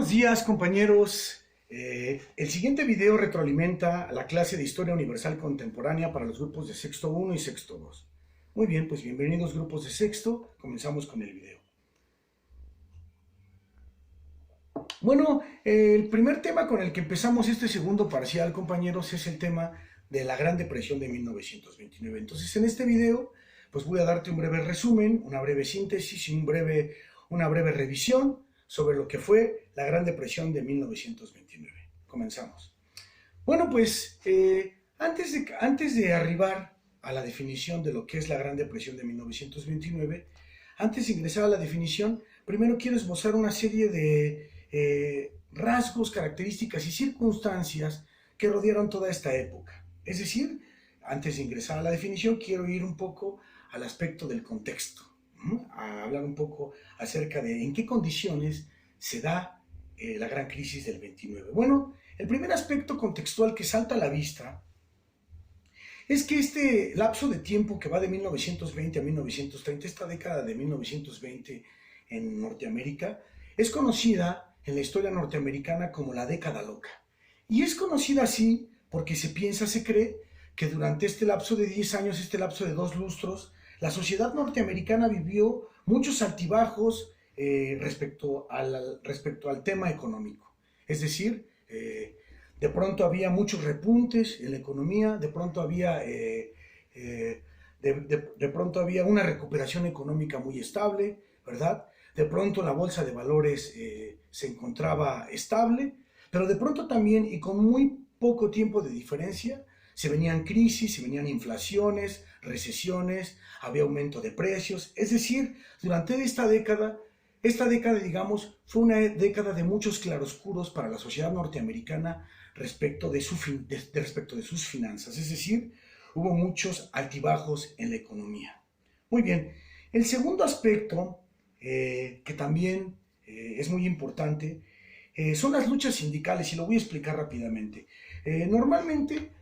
buenos días, compañeros. El siguiente video retroalimenta la clase de Historia Universal Contemporánea para los grupos de Sexto 1 y Sexto 2. Muy bien, pues bienvenidos grupos de Sexto. Comenzamos con el video. Bueno, el primer tema con el que empezamos este segundo parcial, compañeros, es el tema de la Gran Depresión de 1929. Entonces, en este video, pues voy a darte un breve resumen, una breve síntesis y una breve revisión sobre lo que fue la Gran Depresión de 1929. Comenzamos. Bueno, pues antes de arribar a la definición de lo que es la Gran Depresión de 1929, antes de ingresar a la definición, primero quiero esbozar una serie de rasgos, características y circunstancias que rodearon toda esta época. Es decir, antes de ingresar a la definición, quiero ir un poco al aspecto del contexto, a hablar un poco acerca de en qué condiciones se da la gran crisis del 29. Bueno, el primer aspecto contextual que salta a la vista es que este lapso de tiempo que va de 1920 a 1930, esta década de 1920 en Norteamérica, es conocida en la historia norteamericana como la década loca. Y es conocida así porque se piensa, se cree, que durante este lapso de 10 años, este lapso de 2 lustros, la sociedad norteamericana vivió muchos altibajos respecto al tema económico. Es decir, de pronto había muchos repuntes en la economía, de pronto había una recuperación económica muy estable, ¿verdad? De pronto la bolsa de valores se encontraba estable, pero de pronto también, y con muy poco tiempo de diferencia, se venían crisis, se venían inflaciones, recesiones, había aumento de precios. Es decir, durante esta década, digamos, fue una década de muchos claroscuros para la sociedad norteamericana respecto de sus finanzas. Es decir, hubo muchos altibajos en la economía. Muy bien, el segundo aspecto que también es muy importante, son las luchas sindicales, y lo voy a explicar rápidamente. Normalmente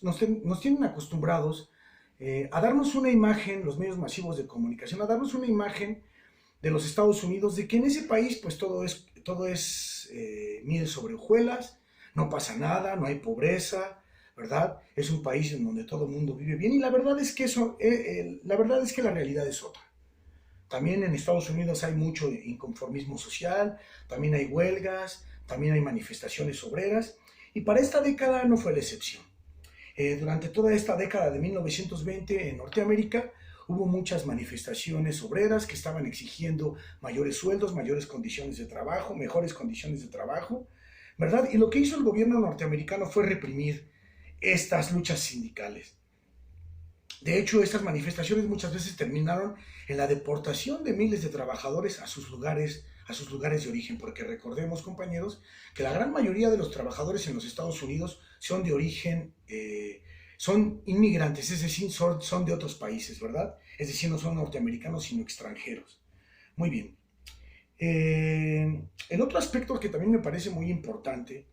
nos tienen acostumbrados a darnos una imagen, los medios masivos de comunicación, a darnos una imagen de los Estados Unidos, de que en ese país pues todo es miel sobre hojuelas, no pasa nada, no hay pobreza, ¿verdad? Es un país en donde todo el mundo vive bien, y la verdad es que la realidad es otra. También en Estados Unidos hay mucho inconformismo social, también hay huelgas, también hay manifestaciones obreras, y para esta década no fue la excepción. Durante toda esta década de 1920 en Norteamérica hubo muchas manifestaciones obreras que estaban exigiendo mayores sueldos, mayores condiciones de trabajo, mejores condiciones de trabajo, ¿verdad? Y lo que hizo el gobierno norteamericano fue reprimir estas luchas sindicales. De hecho, estas manifestaciones muchas veces terminaron en la deportación de miles de trabajadores a sus lugares de origen, porque recordemos, compañeros, que la gran mayoría de los trabajadores en los Estados Unidos son de origen, son inmigrantes, es decir, son de otros países, ¿verdad? Es decir, no son norteamericanos, sino extranjeros. Muy bien. El otro aspecto que también me parece muy importante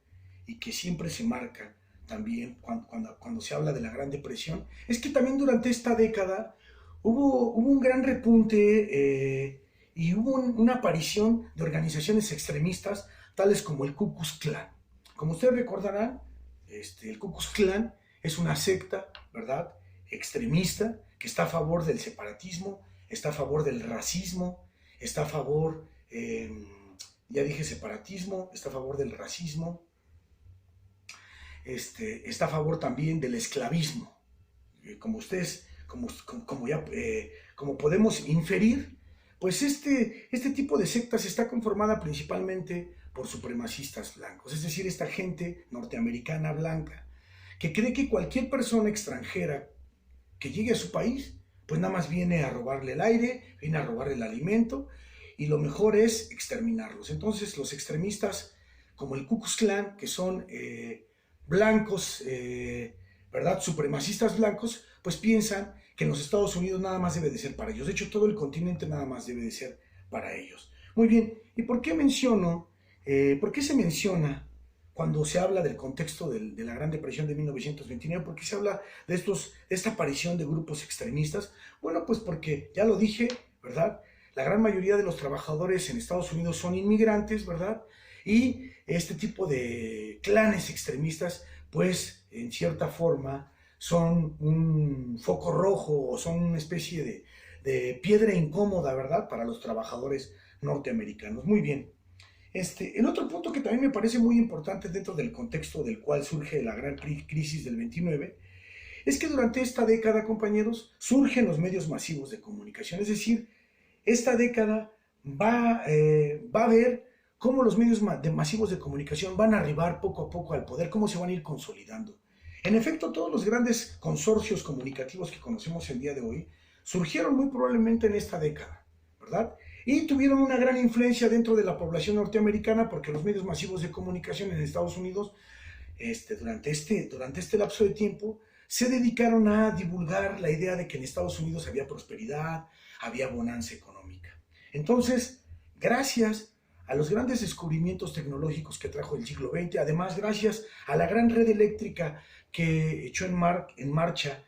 y que siempre se marca también cuando se habla de la Gran Depresión, es que también durante esta década hubo un gran repunte y hubo una aparición de organizaciones extremistas tales como el Ku Klux Klan. Como ustedes recordarán, el Ku Klux Klan es una secta, ¿verdad?, extremista, que está a favor del separatismo, está a favor del racismo, está a favor, ya dije separatismo, está a favor del racismo, está a favor también del esclavismo. Como ustedes, como podemos inferir, pues este tipo de sectas está conformada principalmente por supremacistas blancos, es decir, esta gente norteamericana blanca que cree que cualquier persona extranjera que llegue a su país, pues nada más viene a robarle el aire, viene a robarle el alimento, y lo mejor es exterminarlos. Entonces los extremistas como el Ku Klux Klan, que son blancos, ¿verdad?, supremacistas blancos, pues piensan que en los Estados Unidos nada más debe de ser para ellos. De hecho, todo el continente nada más debe de ser para ellos. Muy bien, ¿y por qué se menciona cuando se habla del contexto de la Gran Depresión de 1929? ¿Por qué se habla de esta aparición de grupos extremistas? Bueno, pues porque, ya lo dije, ¿verdad?, la gran mayoría de los trabajadores en Estados Unidos son inmigrantes, ¿verdad? Y este tipo de clanes extremistas, pues en cierta forma son un foco rojo o son una especie de piedra incómoda, ¿verdad? Para los trabajadores norteamericanos. Muy bien. El otro punto que también me parece muy importante dentro del contexto del cual surge la gran crisis del 29 es que durante esta década, compañeros, surgen los medios masivos de comunicación. Es decir, esta década va a ver cómo los medios masivos de comunicación van a arribar poco a poco al poder, cómo se van a ir consolidando. En efecto, todos los grandes consorcios comunicativos que conocemos el día de hoy surgieron muy probablemente en esta década, ¿verdad? Y tuvieron una gran influencia dentro de la población norteamericana porque los medios masivos de comunicación en Estados Unidos, durante este lapso de tiempo, se dedicaron a divulgar la idea de que en Estados Unidos había prosperidad, había bonanza económica. Entonces, gracias a los grandes descubrimientos tecnológicos que trajo el siglo XX, además gracias a la gran red eléctrica que echó en marcha,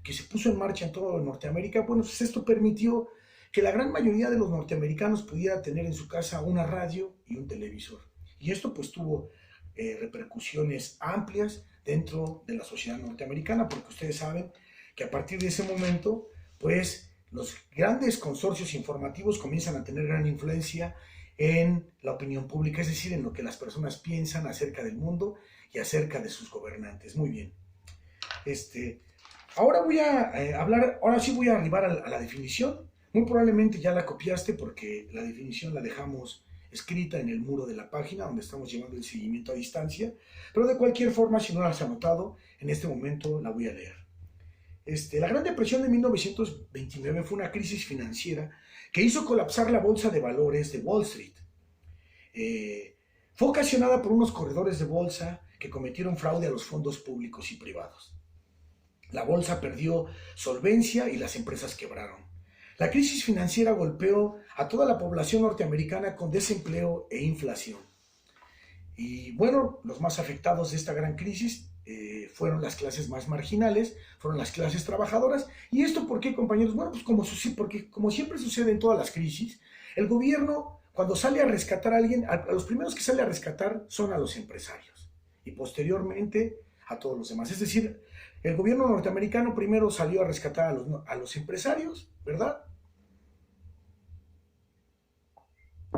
que se puso en marcha en toda Norteamérica, bueno, pues esto permitió que la gran mayoría de los norteamericanos pudiera tener en su casa una radio y un televisor. Y esto pues tuvo repercusiones amplias dentro de la sociedad norteamericana, porque ustedes saben que a partir de ese momento, pues los grandes consorcios informativos comienzan a tener gran influencia en la opinión pública, es decir, en lo que las personas piensan acerca del mundo y acerca de sus gobernantes. Muy bien. Ahora voy a ahora sí voy a arribar a la definición. Muy probablemente ya la copiaste porque la definición la dejamos escrita en el muro de la página donde estamos llevando el seguimiento a distancia, pero de cualquier forma, si no la has anotado, en este momento la voy a leer. La Gran Depresión de 1929 fue una crisis financiera que hizo colapsar la bolsa de valores de Wall Street. Fue ocasionada por unos corredores de bolsa que cometieron fraude a los fondos públicos y privados. La bolsa perdió solvencia y las empresas quebraron. La crisis financiera golpeó a toda la población norteamericana con desempleo e inflación. Y bueno, los más afectados de esta gran crisis fueron las clases más marginales, fueron las clases trabajadoras. ¿Y esto por qué, compañeros? Bueno, pues porque como siempre sucede en todas las crisis, el gobierno, cuando sale a rescatar a alguien, a los primeros que sale a rescatar son a los empresarios y posteriormente a todos los demás. Es decir, el gobierno norteamericano primero salió a rescatar a los empresarios, ¿verdad?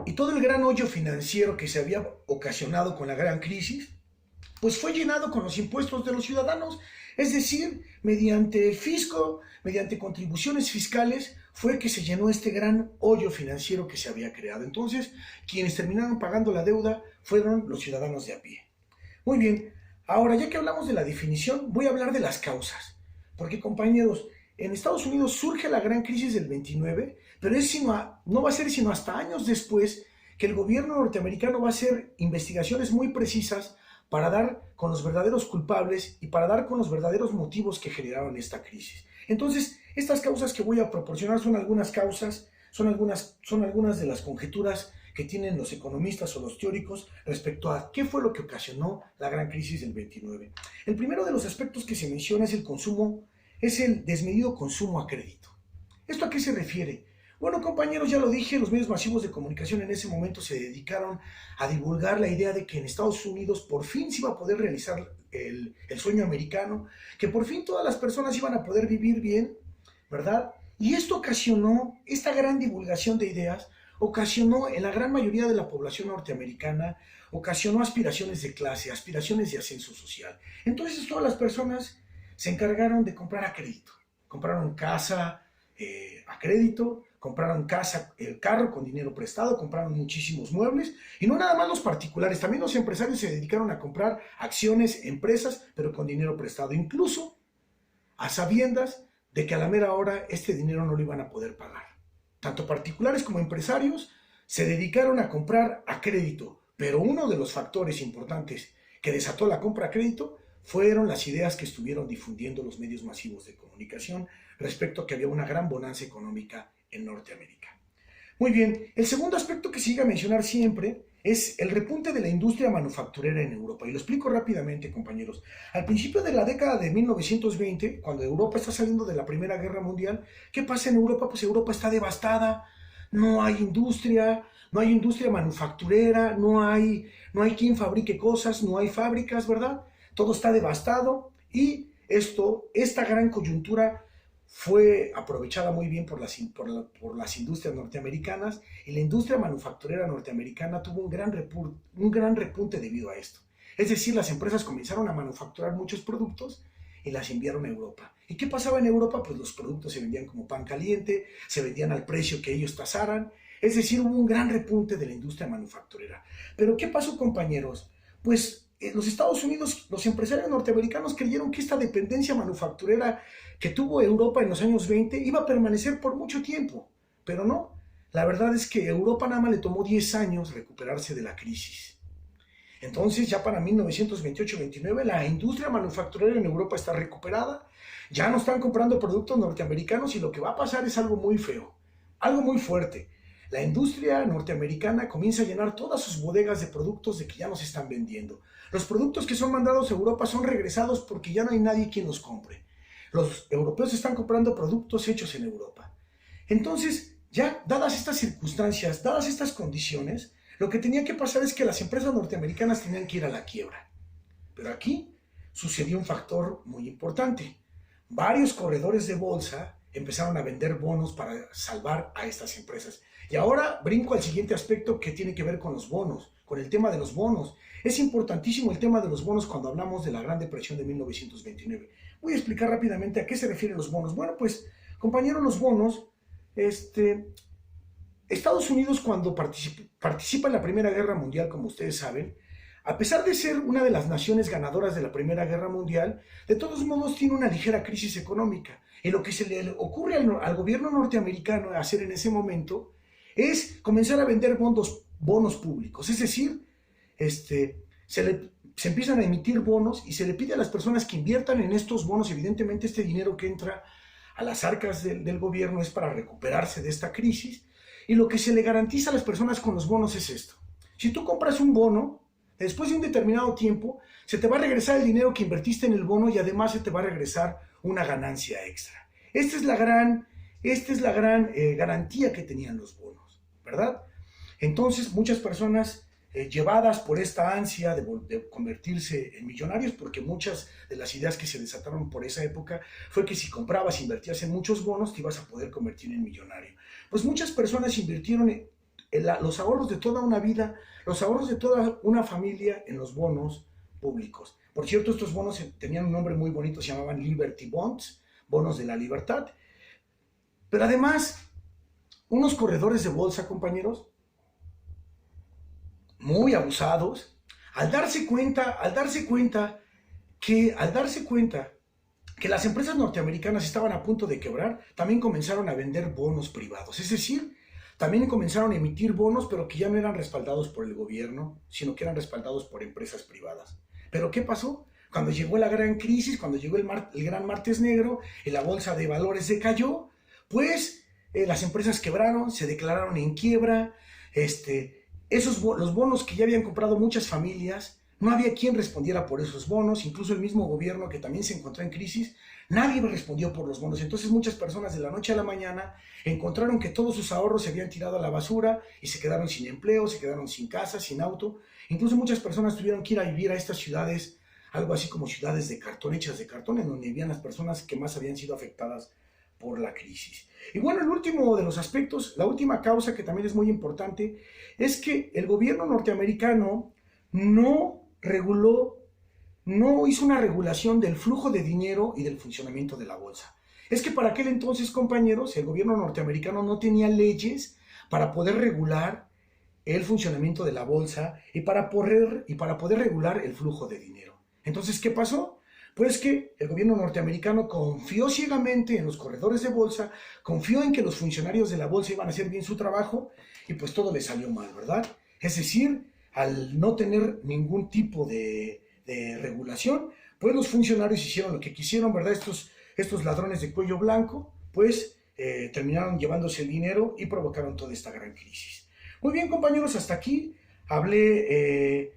Y todo el gran hoyo financiero que se había ocasionado con la gran crisis, pues fue llenado con los impuestos de los ciudadanos. Es decir, mediante el fisco, mediante contribuciones fiscales, fue que se llenó este gran hoyo financiero que se había creado. Entonces, quienes terminaron pagando la deuda fueron los ciudadanos de a pie. Muy bien, ahora ya que hablamos de la definición, voy a hablar de las causas. Porque, compañeros, en Estados Unidos surge la gran crisis del 29, pero no va a ser sino hasta años después que el gobierno norteamericano va a hacer investigaciones muy precisas para dar con los verdaderos culpables y para dar con los verdaderos motivos que generaron esta crisis. Entonces, estas causas que voy a proporcionar son algunas causas, son algunas de las conjeturas que tienen los economistas o los teóricos respecto a qué fue lo que ocasionó la gran crisis del 29. El primero de los aspectos que se menciona es el desmedido consumo a crédito. ¿Esto a qué se refiere? Bueno, compañeros, ya lo dije, los medios masivos de comunicación en ese momento se dedicaron a divulgar la idea de que en Estados Unidos por fin se iba a poder realizar el sueño americano, que por fin todas las personas iban a poder vivir bien, ¿verdad? Y esto ocasionó, esta gran divulgación de ideas, ocasionó en la gran mayoría de la población norteamericana, ocasionó aspiraciones de clase, aspiraciones de ascenso social. Entonces todas las personas se encargaron de comprar a crédito. Compraron casa a crédito, compraron carro con dinero prestado, compraron muchísimos muebles, y no nada más los particulares, también los empresarios se dedicaron a comprar acciones, empresas, pero con dinero prestado, incluso a sabiendas de que a la mera hora este dinero no lo iban a poder pagar. Tanto particulares como empresarios se dedicaron a comprar a crédito, pero uno de los factores importantes que desató la compra a crédito fueron las ideas que estuvieron difundiendo los medios masivos de comunicación respecto a que había una gran bonanza económica en Norteamérica. Muy bien, el segundo aspecto que se llega a mencionar siempre es el repunte de la industria manufacturera en Europa. Y lo explico rápidamente, compañeros. Al principio de la década de 1920, cuando Europa está saliendo de la Primera Guerra Mundial, ¿qué pasa en Europa? Pues Europa está devastada. no hay industria, no hay industria manufacturera, no hay quien fabrique cosas, no hay fábricas, ¿verdad? Todo está devastado y esta gran coyuntura fue aprovechada muy bien por las industrias norteamericanas, y la industria manufacturera norteamericana tuvo un gran repunte debido a esto. Es decir, las empresas comenzaron a manufacturar muchos productos y las enviaron a Europa. ¿Y qué pasaba en Europa? Pues los productos se vendían como pan caliente, se vendían al precio que ellos tasaran. Es decir, hubo un gran repunte de la industria manufacturera. Pero ¿qué pasó, compañeros? Pues los Estados Unidos, los empresarios norteamericanos creyeron que esta dependencia manufacturera que tuvo Europa en los años 20 iba a permanecer por mucho tiempo. Pero no. La verdad es que a Europa nada más le tomó 10 años recuperarse de la crisis. Entonces, ya para 1928-29, la industria manufacturera en Europa está recuperada, ya no están comprando productos norteamericanos, y lo que va a pasar es algo muy feo, algo muy fuerte. La industria norteamericana comienza a llenar todas sus bodegas de productos de que ya no se están vendiendo. Los productos que son mandados a Europa son regresados porque ya no hay nadie quien los compre. Los europeos están comprando productos hechos en Europa. Entonces, ya dadas estas circunstancias, dadas estas condiciones, lo que tenía que pasar es que las empresas norteamericanas tenían que ir a la quiebra. Pero aquí sucedió un factor muy importante. Varios corredores de bolsa empezaron a vender bonos para salvar a estas empresas. Y ahora brinco al siguiente aspecto que tiene que ver con los bonos, con el tema de los bonos. Es importantísimo el tema de los bonos cuando hablamos de la Gran Depresión de 1929. Voy a explicar rápidamente a qué se refieren los bonos. Bueno, pues, compañeros, los bonos, Estados Unidos, cuando participa en la Primera Guerra Mundial, como ustedes saben, a pesar de ser una de las naciones ganadoras de la Primera Guerra Mundial, de todos modos tiene una ligera crisis económica. Y lo que se le ocurre al gobierno norteamericano hacer en ese momento es comenzar a vender bonos públicos. Es decir, se empiezan a emitir bonos y se le pide a las personas que inviertan en estos bonos. Evidentemente, este dinero que entra a las arcas del gobierno es para recuperarse de esta crisis. Y lo que se le garantiza a las personas con los bonos es esto. Si tú compras un bono, después de un determinado tiempo, se te va a regresar el dinero que invertiste en el bono, y además se te va a regresar una ganancia extra. Esta es la gran garantía que tenían los bonos, ¿verdad? Entonces, muchas personas, llevadas por esta ansia de convertirse en millonarios, porque muchas de las ideas que se desataron por esa época fue que si comprabas e invertías en muchos bonos, te ibas a poder convertir en millonario. Pues muchas personas invirtieron los ahorros de toda una vida, los ahorros de toda una familia en los bonos públicos. Por cierto, estos bonos tenían un nombre muy bonito, se llamaban Liberty Bonds, bonos de la libertad. Pero además, unos corredores de bolsa, compañeros, muy abusados, al darse cuenta que las empresas norteamericanas estaban a punto de quebrar, también comenzaron a vender bonos privados. Es decir, también comenzaron a emitir bonos, pero que ya no eran respaldados por el gobierno, sino que eran respaldados por empresas privadas. ¿Pero qué pasó? Cuando llegó la gran crisis, cuando llegó el gran martes negro y la bolsa de valores decayó, pues las empresas quebraron, se declararon en quiebra. Los bonos que ya habían comprado muchas familias, no había quien respondiera por esos bonos. Incluso el mismo gobierno, que también se encontró en crisis, nadie respondió por los bonos. Entonces muchas personas de la noche a la mañana encontraron que todos sus ahorros se habían tirado a la basura y se quedaron sin empleo, se quedaron sin casa, sin auto. Incluso muchas personas tuvieron que ir a vivir a estas ciudades, algo así como ciudades de cartón, hechas de cartón, en donde vivían las personas que más habían sido afectadas por la crisis. Y bueno, el último de los aspectos, la última causa que también es muy importante, es que el gobierno norteamericano no hizo una regulación del flujo de dinero y del funcionamiento de la bolsa. Es que para aquel entonces, compañeros, el gobierno norteamericano no tenía leyes para poder regular el funcionamiento de la bolsa y para poder regular el flujo de dinero. Entonces, ¿qué pasó? Pues que el gobierno norteamericano confió ciegamente en los corredores de bolsa, confió en que los funcionarios de la bolsa iban a hacer bien su trabajo, y pues todo le salió mal, ¿verdad? Es decir, al no tener ningún tipo de regulación, pues los funcionarios hicieron lo que quisieron, ¿verdad? Estos ladrones de cuello blanco, pues terminaron llevándose el dinero y provocaron toda esta gran crisis. Muy bien, compañeros, hasta aquí hablé,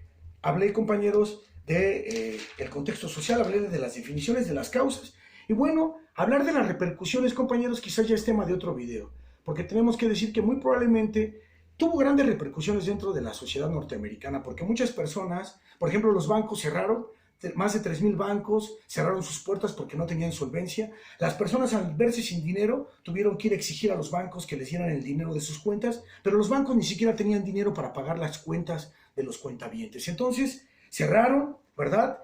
compañeros, del contexto social, hablé de las definiciones, de las causas. Y bueno, hablar de las repercusiones, compañeros, quizás ya es tema de otro video, porque tenemos que decir que muy probablemente tuvo grandes repercusiones dentro de la sociedad norteamericana, porque muchas personas, por ejemplo, los bancos cerraron, más de 3,000 bancos cerraron sus puertas porque no tenían solvencia. Las personas, al verse sin dinero, tuvieron que ir a exigir a los bancos que les dieran el dinero de sus cuentas, pero los bancos ni siquiera tenían dinero para pagar las cuentas de los cuentavientes. Entonces cerraron, ¿verdad?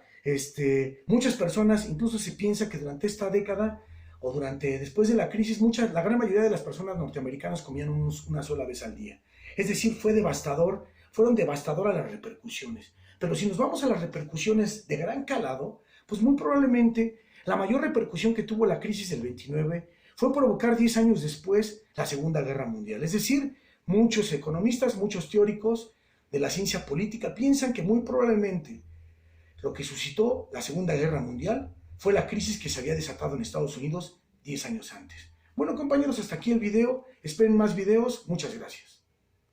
Muchas personas, incluso se piensa que durante esta década o después de la crisis, la gran mayoría de las personas norteamericanas comían una sola vez al día. Es decir, fueron devastadoras las repercusiones. Pero si nos vamos a las repercusiones de gran calado, pues muy probablemente la mayor repercusión que tuvo la crisis del 29 fue provocar 10 años después la Segunda Guerra Mundial. Es decir, muchos economistas, muchos teóricos de la ciencia política piensan que muy probablemente lo que suscitó la Segunda Guerra Mundial fue la crisis que se había desatado en Estados Unidos 10 años antes. Bueno, compañeros, hasta aquí el video. Esperen más videos. Muchas gracias.